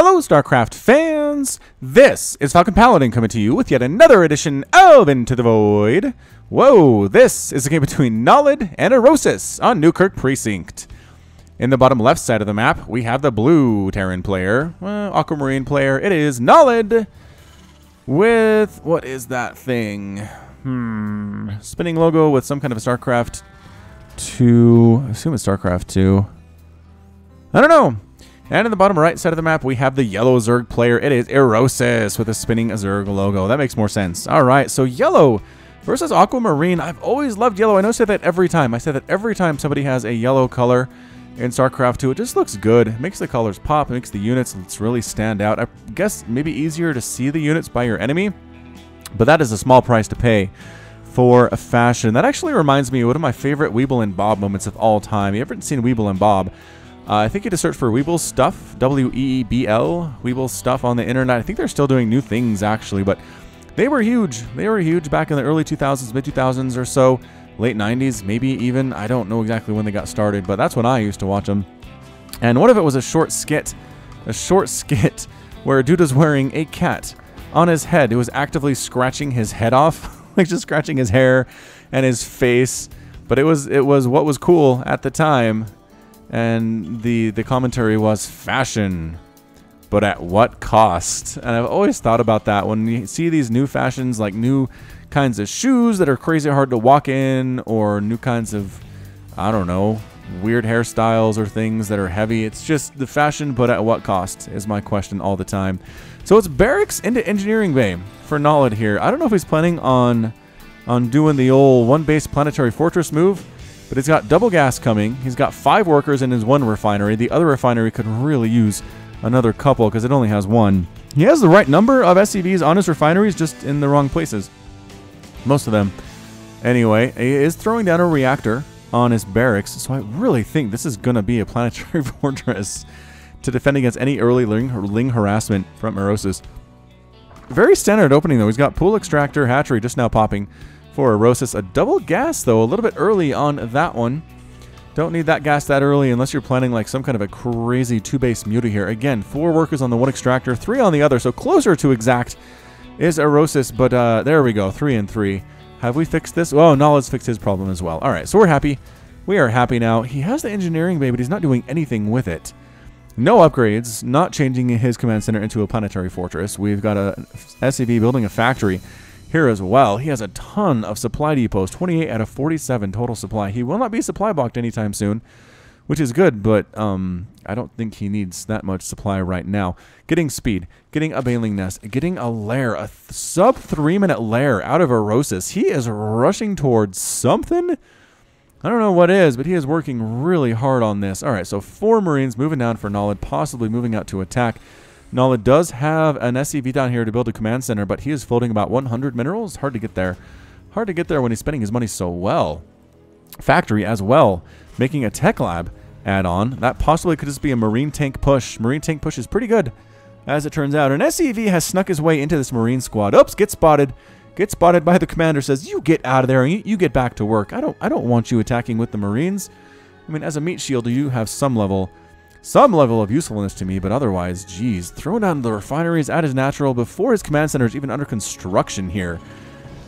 Hello, StarCraft fans! This is Falcon Paladin coming to you with yet another edition of Into the Void. Whoa, this is a game between NOLLID and Erosis on Newkirk Precinct. In the bottom left side of the map, we have the blue Terran player, Aquamarine player. It is NOLLID with, what is that thing? Spinning logo with some kind of a StarCraft 2. I assume it's StarCraft 2. I don't know. And in the bottom right side of the map, we have the yellow Zerg player. It is Erosis with a spinning Zerg logo. That makes more sense. All right, so yellow versus Aquamarine. I've always loved yellow. I know I say that every time. I say that every time somebody has a yellow color in StarCraft 2. It just looks good. It makes the colors pop. It makes the units really stand out. I guess maybe easier to see the units by your enemy, but that is a small price to pay for a fashion. That actually reminds me of one of my favorite Weeble and Bob moments of all time. You ever seen Weeble and Bob? I think you just search for Weeble Stuff, W-E-E-B-L, Weeble Stuff on the internet. I think they're still doing new things, actually, but they were huge. They were huge back in the early 2000s, mid-2000s or so, late 90s, maybe even. I don't know exactly when they got started, but that's when I used to watch them. And one of it was a short skit where a dude was wearing a cat on his head. It was actively scratching his head off, like just scratching his hair and his face. But it was what was cool at the time. And the commentary was fashion, but at what cost? And I've always thought about that when you see these new fashions, like new kinds of shoes that are crazy hard to walk in, or new kinds of, I don't know, weird hairstyles or things that are heavy. It's just the fashion, but at what cost is my question all the time. So it's barracks into engineering bay for NOLLID here. I don't know if he's planning on doing the old one base planetary fortress move, but he's got double gas coming. He's got 5 workers in his one refinery. The other refinery could really use another couple because it only has one. He has the right number of SCVs on his refineries, just in the wrong places. Most of them. Anyway, he is throwing down a reactor on his barracks, so I really think this is going to be a planetary fortress to defend against any early Ling harassment from Erosis. Very standard opening, though. He's got pool extractor, hatchery just now popping for Erosis. A double gas, though, a little bit early on that one. Don't need that gas that early unless you're planning like some kind of a crazy 2-base muta here. Again, 4 workers on the one extractor, 3 on the other, so closer to exact is Erosis, but there we go, 3 and 3. Have we fixed this? Oh, NOLLID's fixed his problem as well. All right, so we're happy. We are happy now. He has the engineering bay, but he's not doing anything with it. No upgrades, not changing his command center into a planetary fortress. We've got a SCV building a factory here as well. He has a ton of supply depots, 28 out of 47 total supply. He will not be supply blocked anytime soon, which is good, but I don't think he needs that much supply right now. Getting speed, getting a bailing nest, getting a lair, a sub 3-minute lair out of Erosis. He is rushing towards something. I don't know what it is, but he is working really hard on this. All right, so 4 Marines moving down for NOLLID, possibly moving out to attack. NOLLID does have an SCV down here to build a command center, but he is floating about 100 minerals. Hard to get there. Hard to get there when he's spending his money so well. Factory as well, making a tech lab add-on. That possibly could just be a marine tank push. Marine tank push is pretty good, as it turns out. An SCV has snuck his way into this marine squad. Oops, get spotted. Get spotted by the commander, says, you get out of there and you get back to work. I don't want you attacking with the Marines. I mean, as a meat shield, you have some level of usefulness to me, but otherwise, geez, throwing down the refineries at his natural before his command center is even under construction here.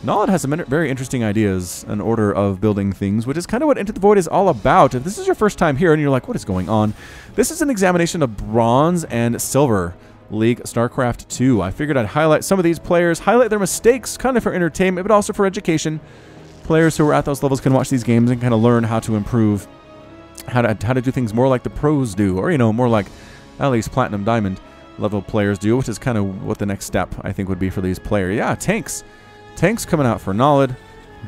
NOLLID has some very interesting ideas and order of building things, which is kind of what Into the Void is all about. If this is your first time here and you're like, what is going on? This is an examination of Bronze and Silver League StarCraft 2. I figured I'd highlight some of these players, highlight their mistakes, kind of for entertainment, but also for education. Players who are at those levels can watch these games and kind of learn how to improve, how to do things more like the pros do, or, you know, more like at least Platinum Diamond level players do, which is kind of what the next step, I think, would be for these players. Yeah, tanks. Tanks coming out for NOLLID.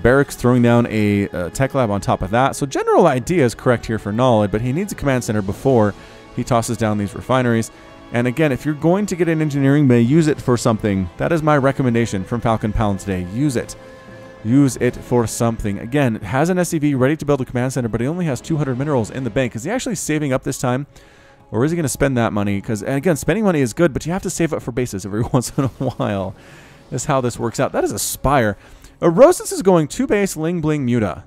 Barracks throwing down a tech lab on top of that. So general idea is correct here for NOLLID, but he needs a command center before he tosses down these refineries. And again, if you're going to get an engineering bay, use it for something. That is my recommendation from Falcon Paladin today. Use it. Use it for something. Again, it has an SCV ready to build a command center, but he only has 200 minerals in the bank. Is he actually saving up this time? Or is he going to spend that money? Because, again, spending money is good, but you have to save up for bases every once in a while. That's how this works out. That is a Spire. Erosis is going 2-base Ling Bling Muta.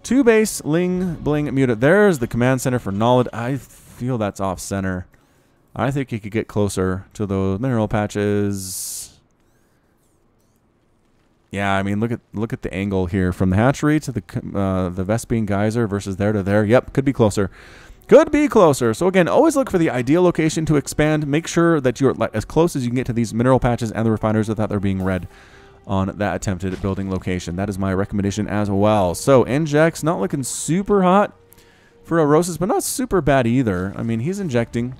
2-base Ling Bling Muta. There's the command center for NOLLID. I feel that's off center. I think he could get closer to those mineral patches. Yeah, I mean, look at the angle here from the hatchery to the Vespine geyser versus there to there. Yep, could be closer. Could be closer. So again, always look for the ideal location to expand. Make sure that you're as close as you can get to these mineral patches and the refiners without there being red on that attempted building location. That is my recommendation as well. So injects, not looking super hot for Erosis, but not super bad either. I mean, he's injecting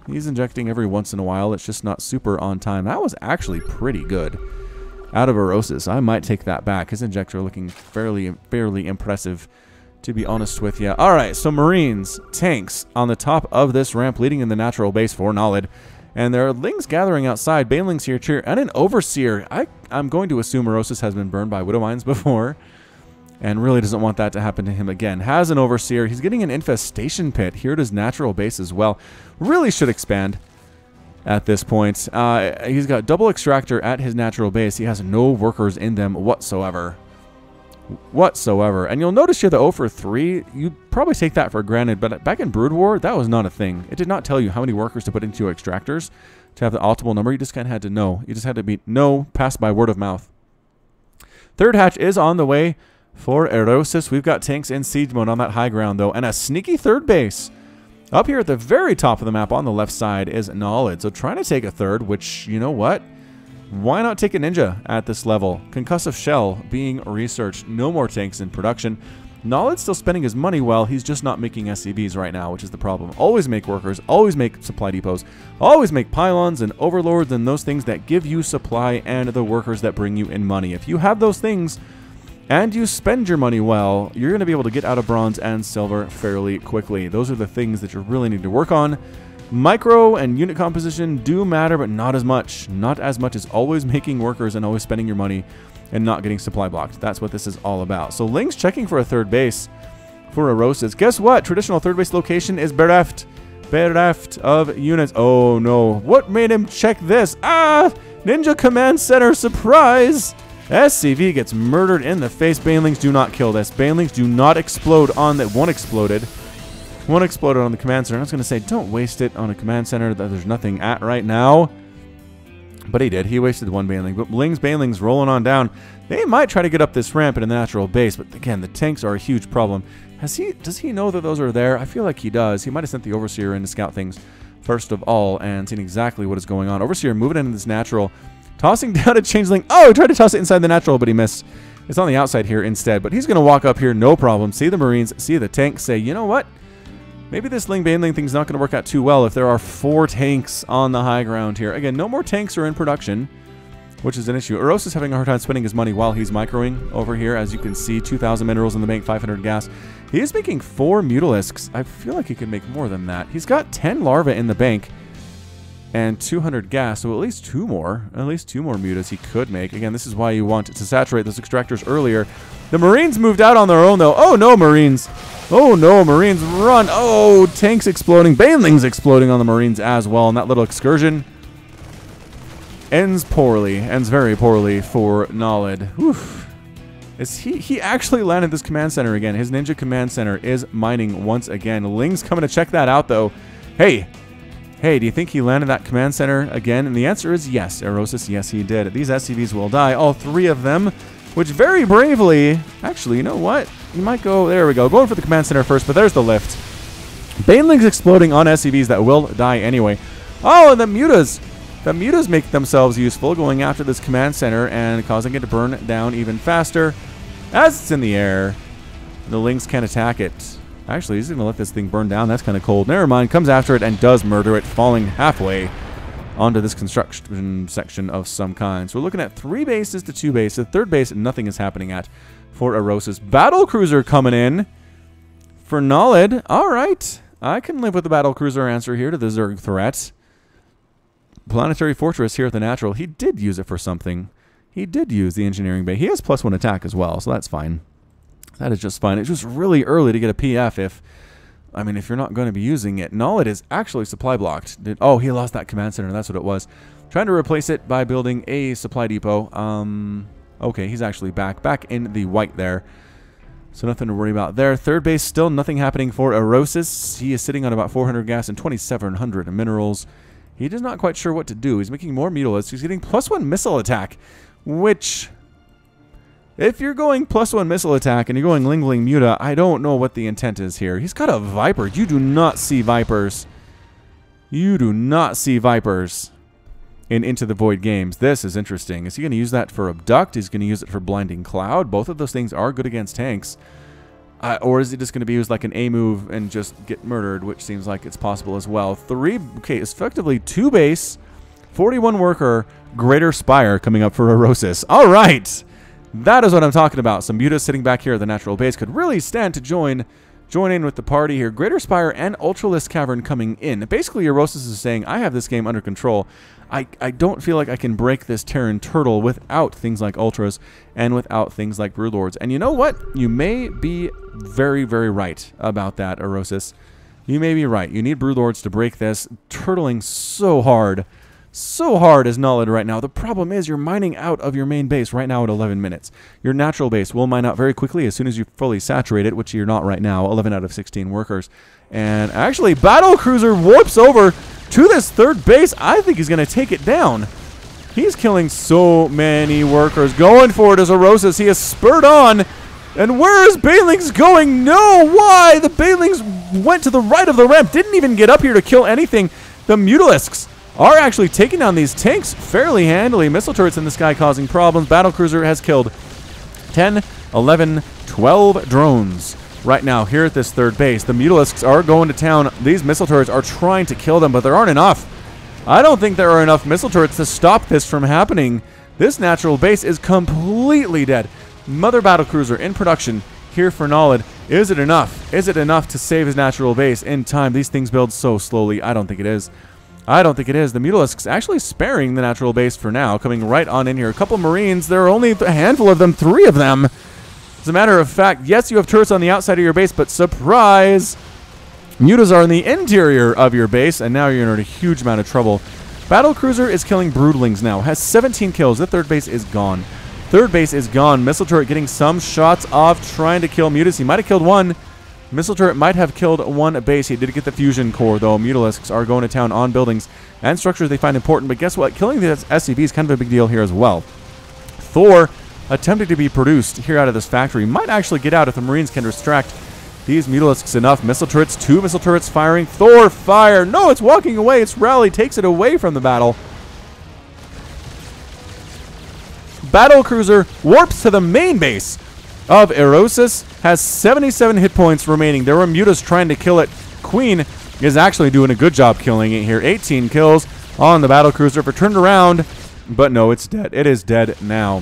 every once in a while. It's just not super on time. That was actually pretty good out of Erosis. I might take that back. His injects are looking fairly impressive, to be honest with you. All right, so Marines, tanks on the top of this ramp leading in the natural base for NOLLID. And there are Lings gathering outside, Banelings here, and an Overseer. I'm going to assume Erosis has been burned by Widow Mines before, and really doesn't want that to happen to him again. Has an Overseer. He's getting an Infestation Pit here at his natural base as well. Really should expand at this point. He's got double Extractor at his natural base. He has no workers in them whatsoever. And you'll notice here the 0 for 3, you probably take that for granted, but back in Brood War, that was not a thing. It did not tell you how many workers to put into your extractors to have the optimal number. You just kind of had to know. You just had to be passed by word of mouth. Third hatch is on the way for Erosis. We've got tanks in siege mode on that high ground, though, and a sneaky third base. Up here at the very top of the map on the left side is NOLLID. So trying to take a third, which, you know what? Why not take a ninja at this level? Concussive Shell being researched. No more tanks in production. NOLLID's still spending his money well. He's just not making SCVs right now, which is the problem. Always make workers. Always make supply depots. Always make pylons and overlords and those things that give you supply and the workers that bring you in money. If you have those things and you spend your money well, you're going to be able to get out of bronze and silver fairly quickly. Those are the things that you really need to work on. Micro and unit composition do matter, but not as much. Not as much as always making workers and always spending your money and not getting supply blocked. That's what this is all about. So Ling's checking for a third base for Erosis. Guess what? Traditional third base location is bereft. Bereft of units. Oh no. What made him check this? Ah! Ninja Command Center. Surprise! SCV gets murdered in the face. Banelings do not kill this. Banelings do not explode on that. One exploded. One exploded on the command center. I was going to say, don't waste it on a command center that there's nothing at right now. But he did. He wasted one Baneling. But Banelings rolling on down. They might try to get up this ramp in the natural base. But again, the tanks are a huge problem. Does he know that those are there? I feel like he does. He might have sent the Overseer in to scout things first of all and seen exactly what is going on. Overseer moving into this natural. Tossing down a Changeling. Oh, he tried to toss it inside the natural, but he missed. It's on the outside here instead. But he's going to walk up here, no problem. See the Marines, see the tanks, say, you know what? Maybe this Baneling thing's not going to work out too well if there are 4 tanks on the high ground here. Again, no more tanks are in production, which is an issue. Erosis is having a hard time spending his money while he's microing over here. As you can see, 2,000 minerals in the bank, 500 gas. He is making 4 Mutalisks. I feel like he could make more than that. He's got 10 larvae in the bank and 200 gas, so at least 2 more. At least 2 more mutas he could make. Again, this is why you want to saturate those extractors earlier. The Marines moved out on their own, though. Oh, no, Marines. Oh, no, Marines, run. Oh, tanks exploding. Banelings exploding on the Marines as well. And that little excursion ends poorly. Ends very poorly for NOLLID. Oof. He actually landed this command center again. His ninja command center is mining once again. Ling's coming to check that out, though. Hey, do you think he landed that command center again? And the answer is yes. Erosis, yes, he did. These SCVs will die, all 3 of them, which very bravely, actually, you know what? He might go, there we go, going for the command center first, but there's the lift. Banelings exploding on SCVs that will die anyway. Oh, and the mutas. The mutas make themselves useful, going after this command center and causing it to burn down even faster. As it's in the air, the Lings can't attack it. Actually, he's going to let this thing burn down. That's kind of cold. Never mind. Comes after it and does murder it, falling halfway onto this construction section of some kind. So we're looking at 3 bases to 2 bases. Third base, nothing is happening at for Erosis. Battle Cruiser coming in for NOLLID. All right. I can live with the Battle Cruiser answer here to the Zerg threat. Planetary Fortress here at the Natural. He did use it for something. He did use the Engineering Bay. He has +1 attack as well, so that's fine. That is just fine. It's just really early to get a PF if you're not going to be using it. NOLLID is actually supply blocked. Oh, he lost that command center. That's what it was. Trying to replace it by building a supply depot. Okay, he's actually back in the white there. So nothing to worry about there. Third base, still nothing happening for Erosis. He is sitting on about 400 gas and 2,700 minerals. He is not quite sure what to do. He's making more Mutilisks. He's getting +1 missile attack, which, if you're going +1 missile attack and you're going Lingling Muta, I don't know what the intent is here. He's got a Viper. You do not see Vipers. You do not see Vipers in Into the Void games. This is interesting. Is he going to use that for Abduct? He's going to use it for Blinding Cloud. Both of those things are good against tanks. Or is he just going to be used like an A move and just get murdered, which seems like it's possible as well. Okay, it's effectively 2 base, 41 worker, Greater Spire coming up for Erosis. All right, that is what I'm talking about. Some Mutas sitting back here at the natural base could really stand to join in with the party here. Greater Spire and Ultralisk Cavern coming in. Basically, Erosis is saying, I have this game under control. I don't feel like I can break this Terran Turtle without things like Ultras and without things like Broodlords. And you know what? You may be very, very right about that, Erosis. You may be right. You need Broodlords to break this. Turtling so hard. So hard is NOLLID right now. The problem is you're mining out of your main base right now at 11 minutes. Your natural base will mine out very quickly as soon as you fully saturate it, which you're not right now. 11 out of 16 workers. And actually, Battlecruiser warps over to this third base. I think he's going to take it down. He's killing so many workers. Going for it as Erosis. He is spurred on. And where is Banelings going? No, why? The Banelings went to the right of the ramp. Didn't even get up here to kill anything. The Mutilisks are actually taking down these tanks fairly handily. Missile turrets in the sky causing problems. Battlecruiser has killed 10, 11, 12 drones. Right now, here at this third base, the Mutilisks are going to town. These missile turrets are trying to kill them, but there aren't enough. I don't think there are enough missile turrets to stop this from happening. This natural base is completely dead. Mother Battlecruiser in production here for NOLLID. Is it enough? Is it enough to save his natural base in time? These things build so slowly. I don't think it is. I don't think it is. The Mutilisks actually sparing the natural base for now, coming right on in here. A couple Marines. There are only a handful of them, 3 of them. As a matter of fact, yes, you have turrets on the outside of your base, but surprise! Mutas are in the interior of your base, and now you're in a huge amount of trouble. Battlecruiser is killing Broodlings now. Has 17 kills. The third base is gone. Third base is gone. Missile turret getting some shots off, trying to kill Mutas. He might have killed 1. Missile turret might have killed 1 base. He did get the fusion core, though. Mutilisks are going to town on buildings and structures they find important. But guess what? Killing the SCV is kind of a big deal here as well. Thor, attempting to be produced here out of this factory, might actually get out if the Marines can distract these Mutilisks enough. Missile turrets, 2 missile turrets firing. Thor, fire! No, it's walking away. It's rally, takes it away from the battle. Battlecruiser warps to the main base of Erosis, has 77 hit points remaining. There were Mutas trying to kill it. Queen is actually doing a good job killing it here. 18 kills on the Battlecruiser. If it turned around, but no, it's dead. It is dead now.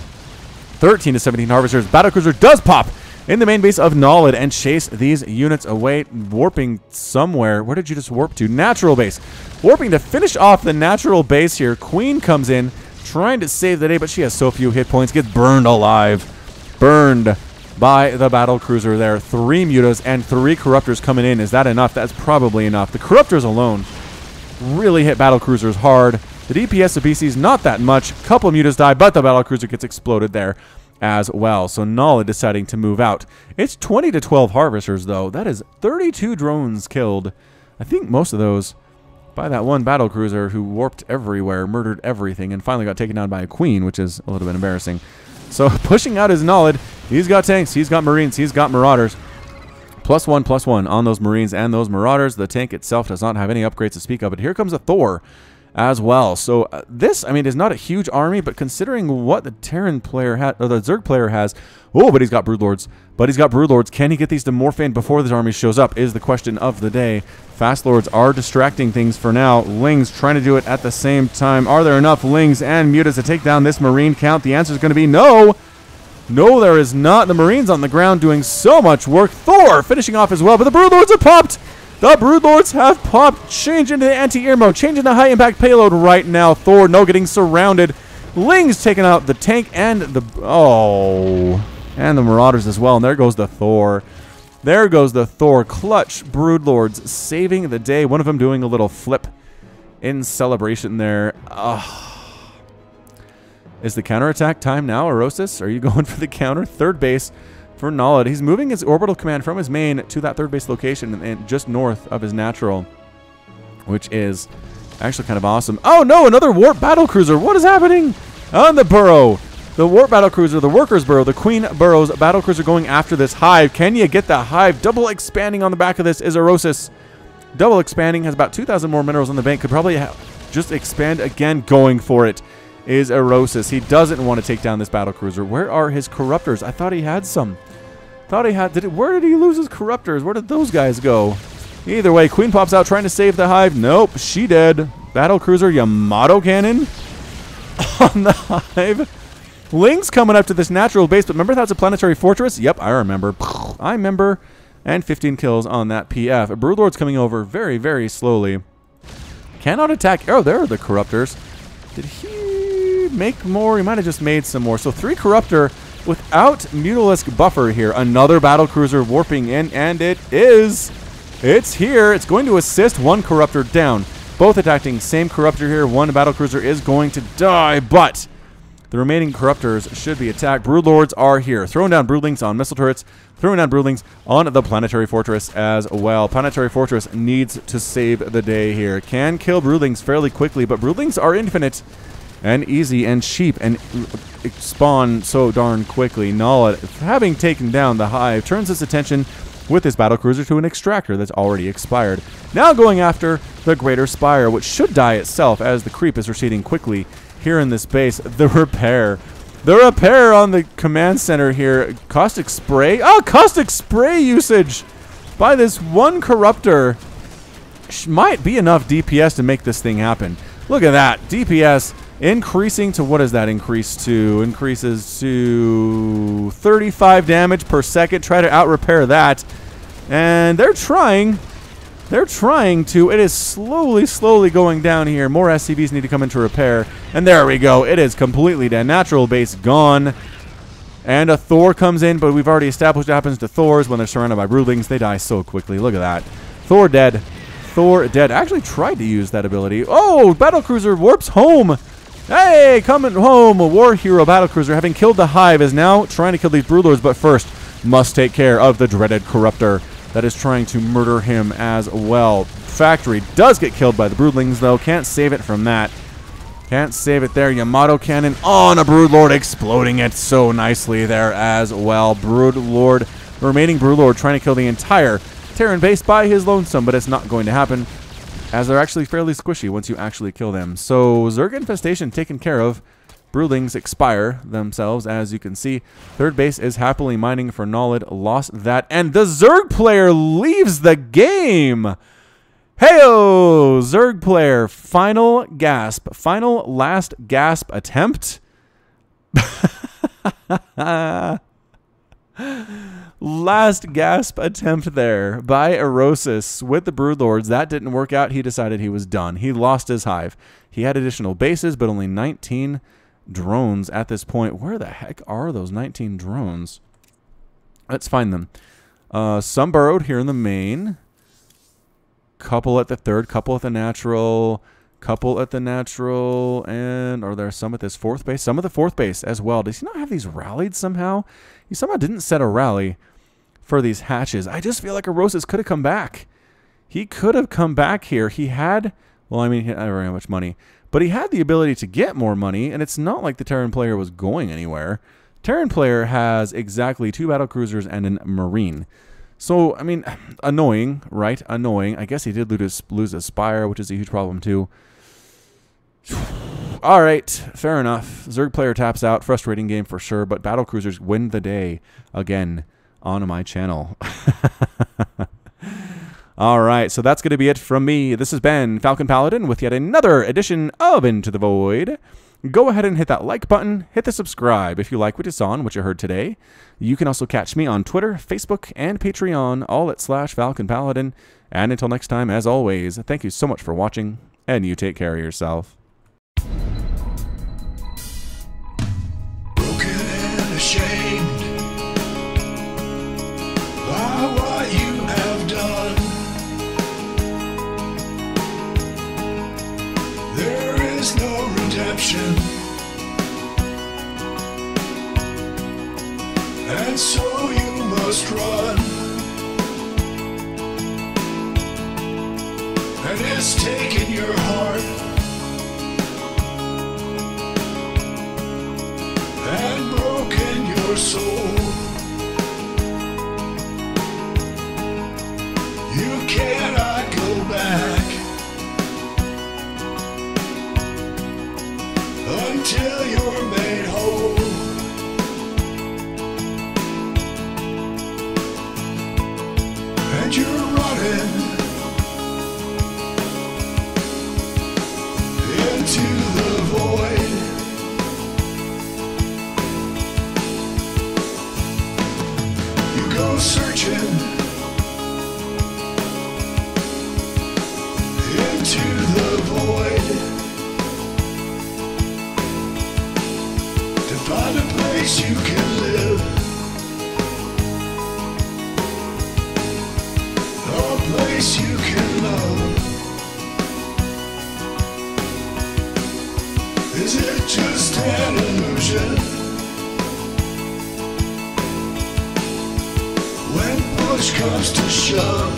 13 to 17 Harvesters. Battlecruiser does pop in the main base of NOLLID and chase these units away, warping somewhere. Where did you just warp to? Natural base. Warping to finish off the natural base here. Queen comes in, trying to save the day, but she has so few hit points. Gets burned alive. Burned by the Battlecruiser there. 3 Mutas and 3 Corruptors coming in. Is that enough? That's probably enough. The Corruptors alone really hit Battlecruisers hard. The DPS of BC is not that much. Couple Mutas die, but the Battlecruiser gets exploded there as well. So NOLLID deciding to move out. It's 20 to 12 Harvesters, though. That is 32 drones killed. I think most of those by that one Battlecruiser who warped everywhere, murdered everything, and finally got taken down by a Queen, which is a little bit embarrassing. So pushing out his NOLLID. He's got tanks, he's got Marines, he's got Marauders. +1/+1 on those Marines and those Marauders. The tank itself does not have any upgrades to speak of, but here comes a Thor as well. So this, I mean, is not a huge army, but considering what the Terran player had, or the Zerg player has, oh, but he's got Broodlords. But he's got Broodlords. Can he get these to morph in before this army shows up is the question of the day. Fast Lords are distracting things for now. Lings trying to do it at the same time. Are there enough Lings and Mutas to take down this Marine count? The answer is going to be no. No, there is not. The Marines on the ground doing so much work. Thor finishing off as well, but the Broodlords have popped. The Broodlords have popped. Change into the anti-air mode. Change into high-impact payload right now. Thor, no, getting surrounded. Lings taking out the tank and the... Oh... And the Marauders as well. And there goes the Thor. There goes the Thor. Clutch Broodlords saving the day. One of them doing a little flip in celebration there. Is the counterattack time now, Erosis? Are you going for the counter? Third base for NOLLID. He's moving his orbital command from his main to that third base location and just north of his natural, which is Actually kind of awesome. Oh no, another warp battlecruiser. What is happening on the burrow? The warp battlecruiser, the workers burrow, the queen burrows battlecruiser going after this hive. Can you get the hive? Double expanding on the back of this is Erosis. Double expanding, has about 2,000 more minerals in the bank. Could probably just expand again. Going for it is Erosis. He doesn't want to take down this battlecruiser. Where are his corruptors? I thought he had some. Thought he had. Where did he lose his corruptors? Where did those guys go? Either way, Queen pops out trying to save the hive. Nope, she dead. Battlecruiser Yamato cannon on the hive. Ling's coming up to this natural base, but remember that's a planetary fortress? Yep, I remember. I remember. And 15 kills on that PF. Broodlord's coming over very, very slowly. Cannot attack. Oh, there are the corruptors. Did he make more? He might have just made some more. So 3 corruptor without Mutalisk buffer here. Another battlecruiser warping in, and it is. It's here. It's going to assist. 1 corruptor down. Both attacking. Same corruptor here. 1 battlecruiser is going to die, but the remaining corruptors should be attacked. Broodlords are here. Throwing down broodlings on missile turrets. Throwing down broodlings on the planetary fortress as well. Planetary fortress needs to save the day here. Can kill broodlings fairly quickly, but broodlings are infinite and easy and cheap and spawn so darn quickly. NOLLID, having taken down the hive, turns his attention with his battlecruiser to an extractor that's already expired. Now going after the Greater Spire, which should die itself as the creep is receding quickly here in this base. The repair. The repair on the command center here. Caustic spray. Oh, caustic spray usage by this 1 corruptor might be enough DPS to make this thing happen. Look at that. DPS increasing to, what does that increase to? Increases to 35 damage per second. Try to out-repair that. And they're trying. They're trying to. It is slowly going down here. More SCVs need to come into repair. And there we go. It is completely dead. Natural base gone. And a Thor comes in, but we've already established what happens to Thors when they're surrounded by broodlings. They die so quickly. Look at that. Thor dead. Thor dead. I actually tried to use that ability. Oh, battlecruiser warps home. Hey, coming home. A war hero battlecruiser, having killed the hive, is now trying to kill these broodlords, but first must take care of the dreaded corruptor that is trying to murder him as well. Factory does get killed by the broodlings, though. Can't save it from that. Can't save it there. Yamato cannon on a broodlord, exploding it so nicely there as well. Broodlord, remaining broodlord, trying to kill the entire Terran base by his lonesome, but it's not going to happen, as they're actually fairly squishy once you actually kill them. So Zerg infestation taken care of. Broodlings expire themselves, as you can see. Third base is happily mining for NOLLID. Lost that. And the Zerg player leaves the game. Heyo! Zerg player. Final gasp. Final last gasp attempt. Last gasp attempt there by Erosis with the Broodlords. That didn't work out. He decided he was done. He lost his hive. He had additional bases, but only 19 drones at this point. Where the heck are those 19 drones? Let's find them. Some burrowed here in the main. Couple at the third, couple at the natural, couple at the natural, and are there some at this 4th base? Some at the 4th base as well. Does he not have these rallied somehow? He somehow didn't set a rally for these hatches. I just feel like Erosis could have come back. He could have come back here. He had, well, I mean, he didn't have very much money, but he had the ability to get more money, and it's not like the Terran player was going anywhere. Terran player has exactly 2 battlecruisers and a marine. So, I mean, annoying, right? Annoying. I guess he did lose his Spire, which is a huge problem too. All right, fair enough. Zerg player taps out. Frustrating game for sure, but battlecruisers win the day again on my channel. All right, so that's going to be it from me. This has been Falcon Paladin with yet another edition of Into the Void. Go ahead and hit that like button. Hit the subscribe if you like what you saw and what you heard today. You can also catch me on Twitter, Facebook, and Patreon, all at /Falcon Paladin. And until next time, as always, thank you so much for watching, and you take care of yourself. Broken and ashamed by what you have done. There is no redemption, and so you must run. And it's taken your heart running into the void. You go searching into the void to find a place you can live, a place you can love. Is it just an illusion? When push comes to shove,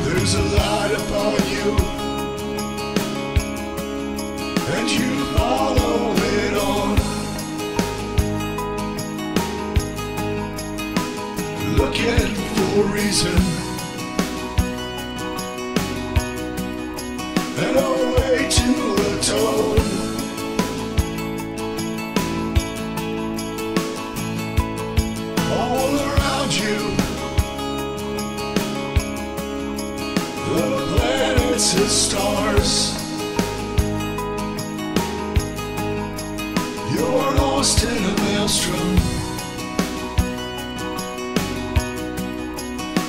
there's a light upon you, and you follow it on, looking for a reason and a way to atone. All around you, the planets and stars, you're lost in a maelstrom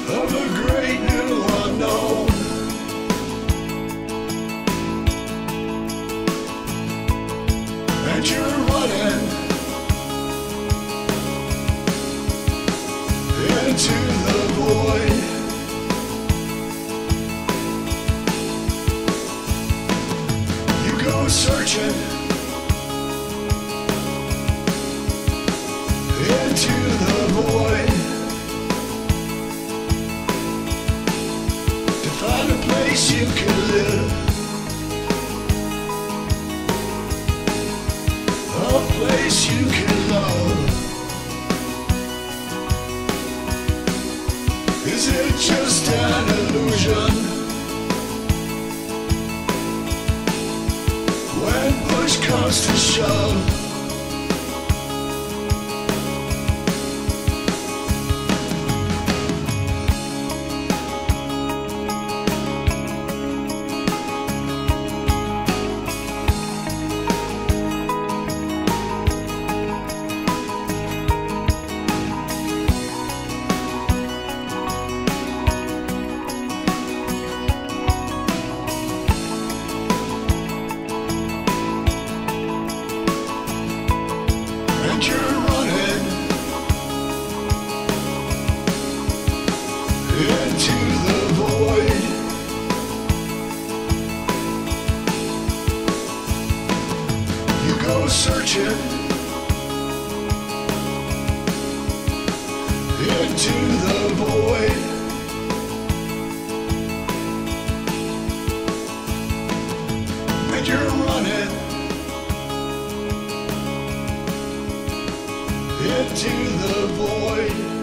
of a great new unknown. And you're running into the void. You go searching into the void to find a place you can live, a place you can love. Is it just an illusion? When push comes to shove, and you're running into the void. You go searching into the void. And you're running into the void.